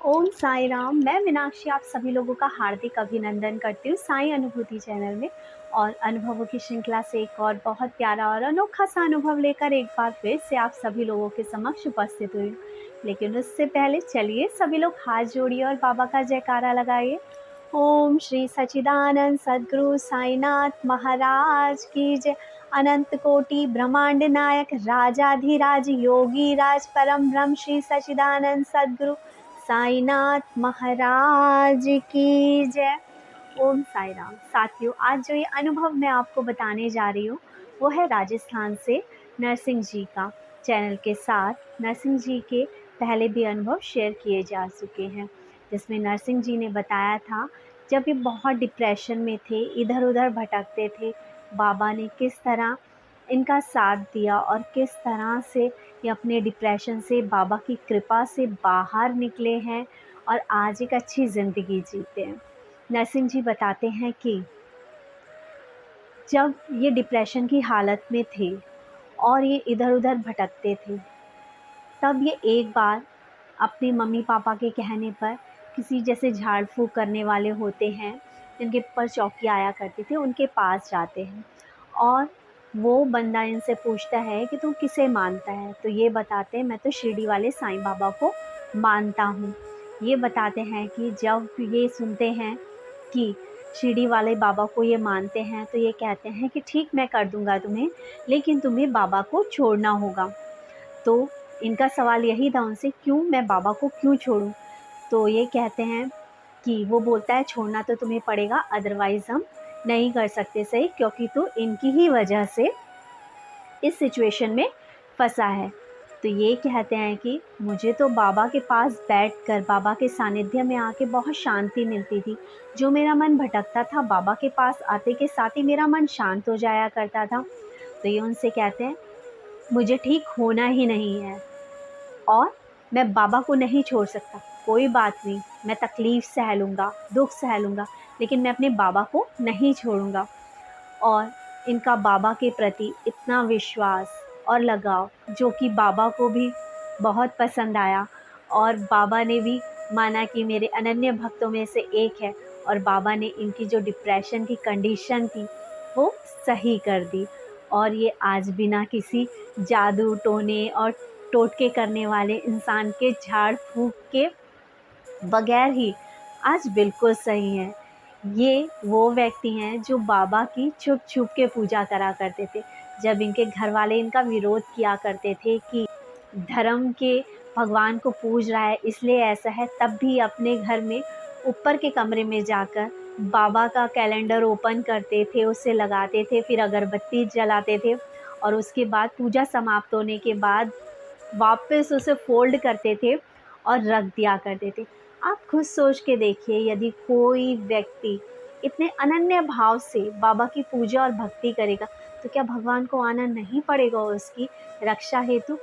ओम साई राम। मैं मीनाक्षी आप सभी लोगों का हार्दिक अभिनंदन करती हूँ साई अनुभूति चैनल में। और अनुभवों की श्रृंखला से एक और बहुत प्यारा और अनोखा सा अनुभव लेकर एक बार फिर से आप सभी लोगों के समक्ष उपस्थित हुई हूँ। लेकिन उससे पहले चलिए सभी लोग हाथ जोड़िए और बाबा का जयकारा लगाइए। ओम श्री सच्चिदानंद सद्गुरु साईनाथ महाराज की जय। अनंत कोटि ब्रह्मांड नायक राजाधिराज योगी राज परम ब्रह्म श्री सच्चिदानंद सद्गुरु साईनाथ महाराज की जय। ओम साई राम। साथियों, आज जो ये अनुभव मैं आपको बताने जा रही हूँ वो है राजस्थान से नरसिंह जी का। चैनल के साथ नरसिंह जी के पहले भी अनुभव शेयर किए जा चुके हैं, जिसमें नरसिंह जी ने बताया था जब ये बहुत डिप्रेशन में थे, इधर उधर भटकते थे, बाबा ने किस तरह इनका साथ दिया और किस तरह से ये अपने डिप्रेशन से बाबा की कृपा से बाहर निकले हैं और आज एक अच्छी ज़िंदगी जीते हैं। नरसिंह जी बताते हैं कि जब ये डिप्रेशन की हालत में थे और ये इधर उधर भटकते थे, तब ये एक बार अपने मम्मी पापा के कहने पर किसी जैसे झाड़ फूँक करने वाले होते हैं जिनके ऊपर चौकी आया करती थी, उनके पास जाते हैं और वो बंदा इनसे पूछता है कि तू किसे मानता है। तो ये बताते हैं मैं तो शिरडी वाले साईं बाबा को मानता हूँ। ये बताते हैं कि जब ये सुनते हैं कि शिरडी वाले बाबा को ये मानते हैं तो ये कहते हैं कि ठीक, मैं कर दूंगा तुम्हें, लेकिन तुम्हें बाबा को छोड़ना होगा। तो इनका सवाल यही था उनसे, क्यों, मैं बाबा को क्यों छोड़ूं? तो ये कहते हैं कि वो बोलता है छोड़ना तो तुम्हें पड़ेगा, अदरवाइज़ हम नहीं कर सकते सही, क्योंकि तू इनकी ही वजह से इस सिचुएशन में फंसा है। तो ये कहते हैं कि मुझे तो बाबा के पास बैठकर बाबा के सानिध्य में आके बहुत शांति मिलती थी। जो मेरा मन भटकता था, बाबा के पास आते के साथ ही मेरा मन शांत हो जाया करता था। तो ये उनसे कहते हैं मुझे ठीक होना ही नहीं है और मैं बाबा को नहीं छोड़ सकता। कोई बात नहीं, मैं तकलीफ़ सह लूँगा, दुःख सह लूँगा, लेकिन मैं अपने बाबा को नहीं छोड़ूँगा। और इनका बाबा के प्रति इतना विश्वास और लगाव जो कि बाबा को भी बहुत पसंद आया और बाबा ने भी माना कि मेरे अनन्य भक्तों में से एक है। और बाबा ने इनकी जो डिप्रेशन की कंडीशन थी वो सही कर दी और ये आज बिना किसी जादू टोने और टोटके करने वाले इंसान के झाड़ फूँक के बगैर ही आज बिल्कुल सही हैं। ये वो व्यक्ति हैं जो बाबा की छुप-छुप के पूजा करा करते थे। जब इनके घर वाले इनका विरोध किया करते थे कि धर्म के भगवान को पूज रहा है इसलिए ऐसा है, तब भी अपने घर में ऊपर के कमरे में जाकर बाबा का कैलेंडर ओपन करते थे, उसे लगाते थे, फिर अगरबत्ती जलाते थे और उसके बाद पूजा समाप्त होने के बाद वापस उसे फ़ोल्ड करते थे और रख दिया करते थे। आप खुद सोच के देखिए, यदि कोई व्यक्ति इतने अनन्य भाव से बाबा की पूजा और भक्ति करेगा तो क्या भगवान को आना नहीं पड़ेगा उसकी रक्षा हेतु?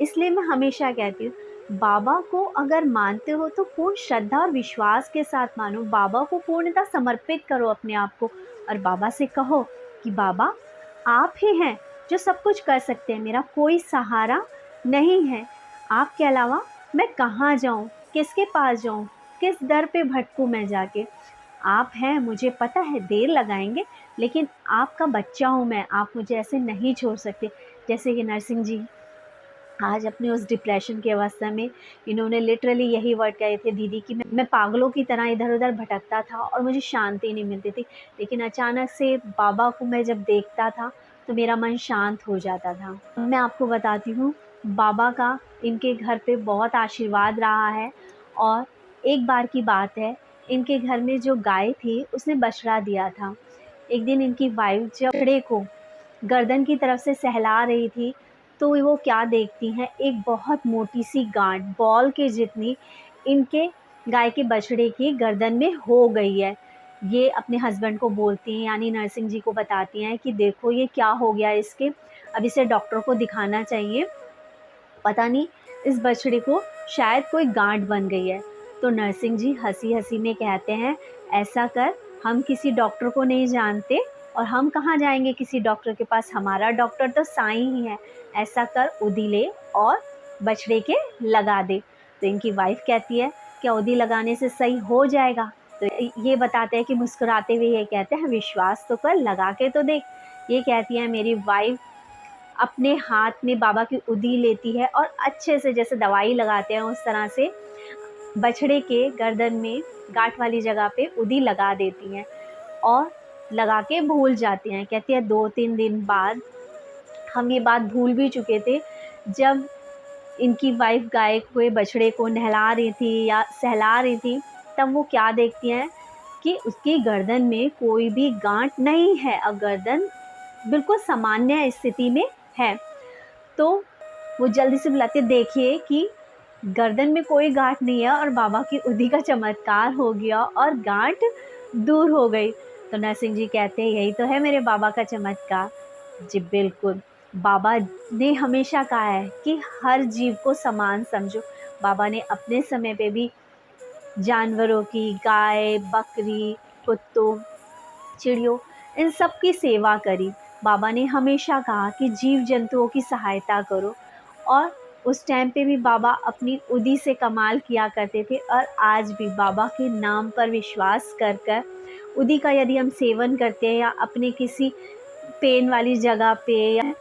इसलिए मैं हमेशा कहती हूँ, बाबा को अगर मानते हो तो पूर्ण श्रद्धा और विश्वास के साथ मानो। बाबा को पूर्णतः समर्पित करो अपने आप को और बाबा से कहो कि बाबा, आप ही हैं जो सब कुछ कर सकते हैं, मेरा कोई सहारा नहीं है। आपके अलावा मैं कहाँ जाऊँ, किसके पास जाऊँ, किस दर पे भटकूँ मैं जाके? आप हैं, मुझे पता है देर लगाएंगे, लेकिन आपका बच्चा हूँ मैं, आप मुझे ऐसे नहीं छोड़ सकते। जैसे कि नरसिंह जी आज अपने उस डिप्रेशन की अवस्था में इन्होंने लिटरली यही वर्ड कहे थे दीदी कि मैं पागलों की तरह इधर उधर भटकता था और मुझे शांति नहीं मिलती थी, लेकिन अचानक से बाबा को मैं जब देखता था तो मेरा मन शांत हो जाता था। मैं आपको बताती हूँ, बाबा का इनके घर पे बहुत आशीर्वाद रहा है। और एक बार की बात है, इनके घर में जो गाय थी उसने बछड़ा दिया था। एक दिन इनकी वाइफ जब बछड़े को गर्दन की तरफ से सहला रही थी तो वो क्या देखती हैं, एक बहुत मोटी सी गांठ बॉल के जितनी इनके गाय के बछड़े की गर्दन में हो गई है। ये अपने हस्बैंड को बोलती हैं, यानी नरसिंह जी को बताती हैं कि देखो ये क्या हो गया इसके, अब इसे डॉक्टर को दिखाना चाहिए, पता नहीं इस बछड़े को शायद कोई गांठ बन गई है। तो नरसिंह जी हंसी हंसी में कहते हैं, ऐसा कर, हम किसी डॉक्टर को नहीं जानते और हम कहाँ जाएंगे किसी डॉक्टर के पास, हमारा डॉक्टर तो साईं ही है। ऐसा कर, उदी ले और बछड़े के लगा दे। तो इनकी वाइफ कहती है, क्या उदी लगाने से सही हो जाएगा? तो ये बताते हैं कि मुस्कुराते हुए ये कहते हैं, विश्वास तो कर, लगा के तो देख। ये कहती है मेरी वाइफ़, अपने हाथ में बाबा की उदी लेती है और अच्छे से, जैसे दवाई लगाते हैं उस तरह से बछड़े के गर्दन में गाँठ वाली जगह पे उदी लगा देती हैं और लगा के भूल जाती हैं। कहती है 2-3 दिन बाद हम ये बात भूल भी चुके थे, जब इनकी वाइफ़ गाय हुए बछड़े को नहला रही थी या सहला रही थी, तब वो क्या देखती हैं कि उसकी गर्दन में कोई भी गाँठ नहीं है और गर्दन बिल्कुल सामान्य स्थिति में है। तो वो जल्दी से बुलाते, देखिए कि गर्दन में कोई गाँठ नहीं है और बाबा की उदी का चमत्कार हो गया और गाँठ दूर हो गई। तो नरसिंह जी कहते हैं, यही तो है मेरे बाबा का चमत्कार। जी बिल्कुल, बाबा ने हमेशा कहा है कि हर जीव को समान समझो। बाबा ने अपने समय पे भी जानवरों की, गाय, बकरी, कुत्तों, चिड़ियों, इन सब की सेवा करी। बाबा ने हमेशा कहा कि जीव जंतुओं की सहायता करो और उस टाइम पे भी बाबा अपनी उदी से कमाल किया करते थे और आज भी बाबा के नाम पर विश्वास कर कर उदी का यदि हम सेवन करते हैं या अपने किसी पेन वाली जगह पे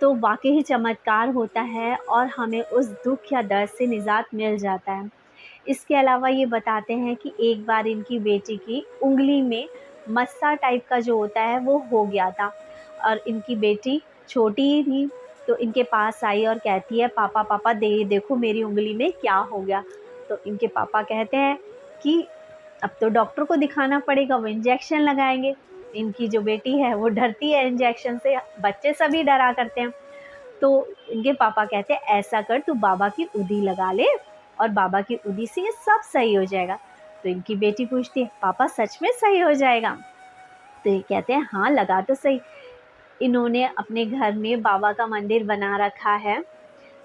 तो वाकई ही चमत्कार होता है और हमें उस दुख या दर्द से निजात मिल जाता है। इसके अलावा ये बताते हैं कि एक बार इनकी बेटी की उंगली में मस्सा टाइप का जो होता है वो हो गया था और इनकी बेटी छोटी ही थी, तो इनके पास आई और कहती है, पापा पापा देखो मेरी उंगली में क्या हो गया। तो इनके पापा कहते हैं कि अब तो डॉक्टर को दिखाना पड़ेगा, वो इंजेक्शन लगाएंगे। इनकी जो बेटी है वो डरती है इंजेक्शन से, बच्चे सभी डरा करते हैं। तो इनके पापा कहते हैं, ऐसा कर तू बाबा की उदी लगा ले और बाबा की उदी से ये सब सही हो जाएगा। तो इनकी बेटी पूछती है, पापा सच में सही हो जाएगा? तो ये कहते हैं, हाँ लगा तो सही। इन्होंने अपने घर में बाबा का मंदिर बना रखा है,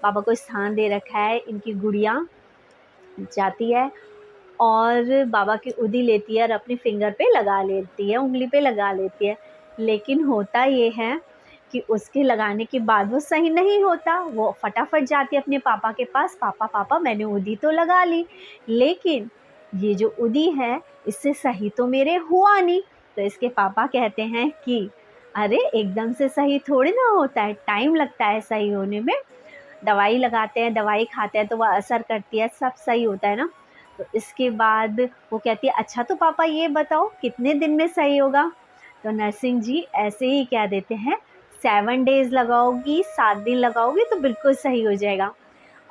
बाबा को स्थान दे रखा है। इनकी गुड़िया जाती है और बाबा की उदी लेती है और अपने फिंगर पे लगा लेती है, उंगली पे लगा लेती है। लेकिन होता ये है कि उसके लगाने के बाद वो सही नहीं होता। वो फटाफट जाती है अपने पापा के पास, पापा पापा मैंने उदी तो लगा ली, लेकिन ये जो उदी है इससे सही तो मेरे हुआ नहीं। तो इसके पापा कहते हैं कि अरे एकदम से सही थोड़ी ना होता है, टाइम लगता है सही होने में। दवाई लगाते हैं, दवाई खाते हैं तो वह असर करती है, सब सही होता है ना। तो इसके बाद वो कहती है, अच्छा तो पापा ये बताओ कितने दिन में सही होगा? तो नरसिंह जी ऐसे ही कह देते हैं, 7 डेज़ लगाओगी, 7 दिन लगाओगी तो बिल्कुल सही हो जाएगा।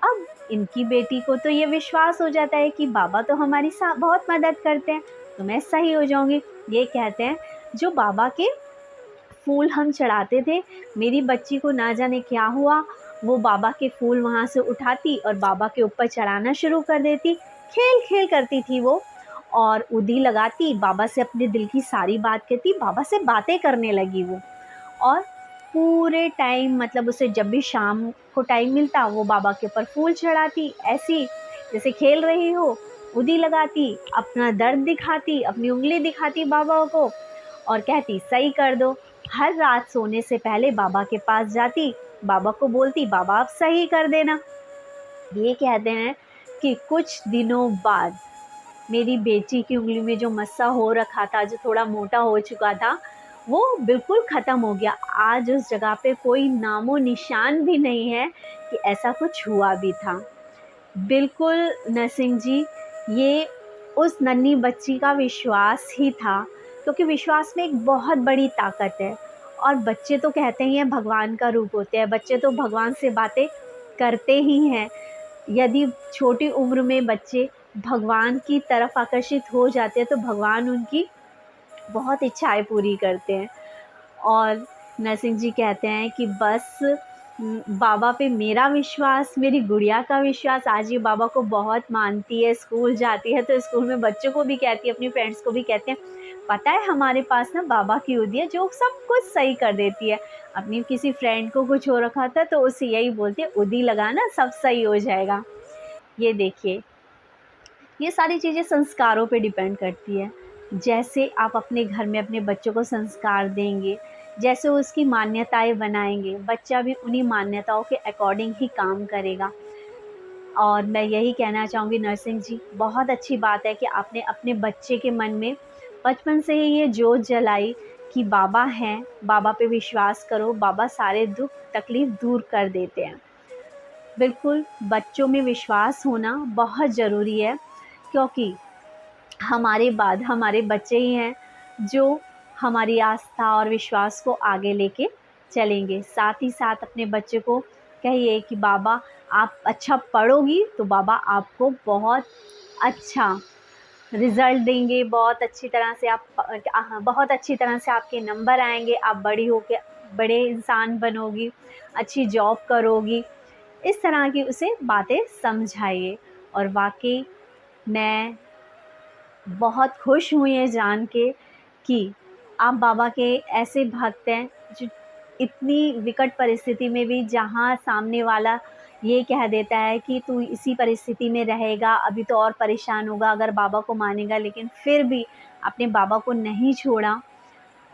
अब इनकी बेटी को तो ये विश्वास हो जाता है कि बाबा तो हमारी बहुत मदद करते हैं, तो मैं सही हो जाऊंगी। ये कहते हैं, जो बाबा के फूल हम चढ़ाते थे, मेरी बच्ची को ना जाने क्या हुआ, वो बाबा के फूल वहाँ से उठाती और बाबा के ऊपर चढ़ाना शुरू कर देती। खेल खेल करती थी वो और उदी लगाती, बाबा से अपने दिल की सारी बात कहती, बाबा से बातें करने लगी वो। और पूरे टाइम, मतलब उसे जब भी शाम को टाइम मिलता वो बाबा के ऊपर फूल चढ़ाती, ऐसी जैसे खेल रही हो, उदी लगाती, अपना दर्द दिखाती, अपनी उंगली दिखाती बाबा को और कहती सही कर दो। हर रात सोने से पहले बाबा के पास जाती, बाबा को बोलती, बाबा आप सही कर देना। ये कहते हैं कि कुछ दिनों बाद मेरी बेटी की उंगली में जो मस्सा हो रखा था, जो थोड़ा मोटा हो चुका था, वो बिल्कुल ख़त्म हो गया। आज उस जगह पे कोई नामो निशान भी नहीं है कि ऐसा कुछ हुआ भी था। बिल्कुल नरसिंह जी, ये उस नन्ही बच्ची का विश्वास ही था, क्योंकि विश्वास में एक बहुत बड़ी ताकत है। और बच्चे तो कहते ही हैं भगवान का रूप होते हैं, बच्चे तो भगवान से बातें करते ही हैं। यदि छोटी उम्र में बच्चे भगवान की तरफ आकर्षित हो जाते हैं तो भगवान उनकी बहुत इच्छाएं पूरी करते हैं। और नरसिंह जी कहते हैं कि बस बाबा पे मेरा विश्वास, मेरी गुड़िया का विश्वास, आज ये बाबा को बहुत मानती है, स्कूल जाती है तो स्कूल में बच्चों को भी कहती है, अपनी फ्रेंड्स को भी कहते हैं, पता है हमारे पास ना बाबा की उदी है जो सब कुछ सही कर देती है। अपनी किसी फ्रेंड को कुछ हो रखा था तो उसे यही बोलती है, उदी लगाना सब सही हो जाएगा। ये देखिए, ये सारी चीज़ें संस्कारों पे डिपेंड करती है। जैसे आप अपने घर में अपने बच्चों को संस्कार देंगे, जैसे उसकी मान्यताएं बनाएंगे, बच्चा भी उन्हीं मान्यताओं के अकॉर्डिंग ही काम करेगा। और मैं यही कहना चाहूँगी नरसिंह जी, बहुत अच्छी बात है कि आपने अपने बच्चे के मन में बचपन से ही ये जोत जलाई कि बाबा हैं, बाबा पे विश्वास करो, बाबा सारे दुख तकलीफ़ दूर कर देते हैं। बिल्कुल, बच्चों में विश्वास होना बहुत ज़रूरी है, क्योंकि हमारे बाद हमारे बच्चे ही हैं जो हमारी आस्था और विश्वास को आगे लेके चलेंगे। साथ ही साथ अपने बच्चे को कहिए कि बाबा आप अच्छा पढ़ोगी तो बाबा आपको बहुत अच्छा रिज़ल्ट देंगे, बहुत अच्छी तरह से बहुत अच्छी तरह से आपके नंबर आएँगे, आप बड़ी होके बड़े इंसान बनोगी, अच्छी जॉब करोगी। इस तरह की उसे बातें समझाइए। और वाक़ई मैं बहुत खुश हूँ ये जान के कि आप बाबा के ऐसे भक्त हैं जो इतनी विकट परिस्थिति में भी, जहाँ सामने वाला ये कह देता है कि तू इसी परिस्थिति में रहेगा, अभी तो और परेशान होगा अगर बाबा को मानेगा, लेकिन फिर भी आपने बाबा को नहीं छोड़ा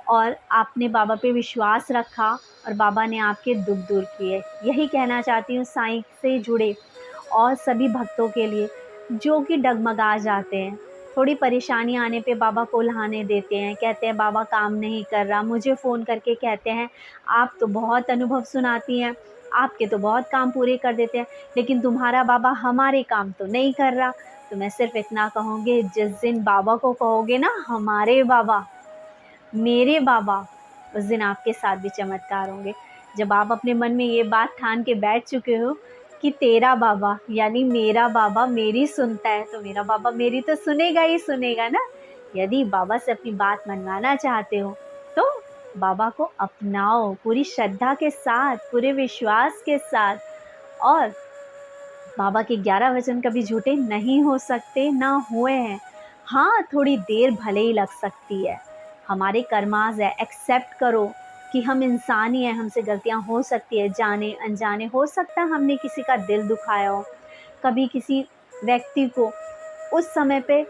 और आपने बाबा पे विश्वास रखा और बाबा ने आपके दुख दूर किए। यही कहना चाहती हूँ साईं से जुड़े और सभी भक्तों के लिए जो कि डगमगा जाते हैं, थोड़ी परेशानी आने पे बाबा को उल्हाने देते हैं, कहते हैं बाबा काम नहीं कर रहा, मुझे फ़ोन करके कहते हैं आप तो बहुत अनुभव सुनाती हैं, आपके तो बहुत काम पूरे कर देते हैं, लेकिन तुम्हारा बाबा हमारे काम तो नहीं कर रहा। तो मैं सिर्फ़ इतना कहूँगी, जिस दिन बाबा को कहोगे ना हमारे बाबा, मेरे बाबा, उस दिन आपके साथ भी चमत्कार होंगे। जब आप अपने मन में ये बात ठान के बैठ चुके हो कि तेरा बाबा यानी मेरा बाबा मेरी सुनता है, तो मेरा बाबा मेरी तो सुनेगा ही सुनेगा ना। यदि बाबा से अपनी बात मनवाना चाहते हो तो बाबा को अपनाओ पूरी श्रद्धा के साथ, पूरे विश्वास के साथ। और बाबा के 11 वचन कभी झूठे नहीं हो सकते, ना हुए हैं। हाँ, थोड़ी देर भले ही लग सकती है, हमारे कर्माज़ है, एक्सेप्ट करो कि हम इंसान ही हैं, हमसे गलतियाँ हो सकती है, जाने अनजाने। हो सकता है हमने किसी का दिल दुखाया हो, कभी किसी व्यक्ति को उस समय पे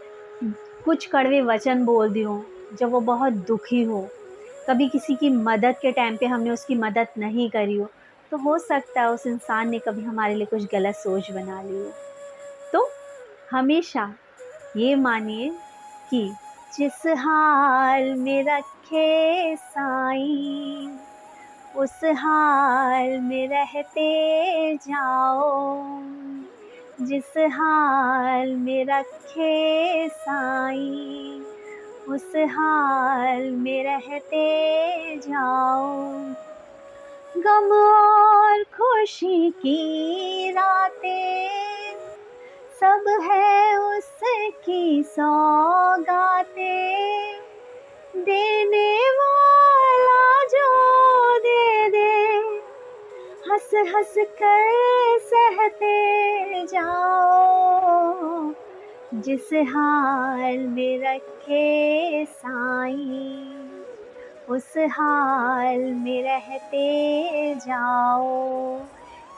कुछ कड़वे वचन बोल दिए हों जब वो बहुत दुखी हो, कभी किसी की मदद के टाइम पे हमने उसकी मदद नहीं करी हो, तो हो सकता है उस इंसान ने कभी हमारे लिए कुछ गलत सोच बना ली हो। तो हमेशा ये मानिए कि जिस हाल में रखे साईं, उस हाल में रहते जाओ। जिस हाल में रखे साईं, उस हाल में रहते जाओ। गम और खुशी की रातें सब है उसकी सौगातें, देने वाला जो दे दे, हंस हंस कर सहते जाओ। जिस हाल में रखे साईं, उस हाल में रहते जाओ।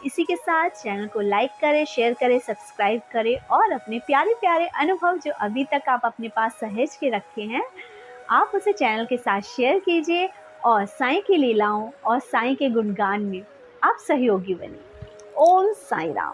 इसी के साथ चैनल को लाइक करें, शेयर करें, सब्सक्राइब करें और अपने प्यारे प्यारे अनुभव जो अभी तक आप अपने पास सहेज के रखे हैं, आप उसे चैनल के साथ शेयर कीजिए और साईं की लीलाओं और साईं के गुणगान में आप सहयोगी बनिए। ओम साईं राम।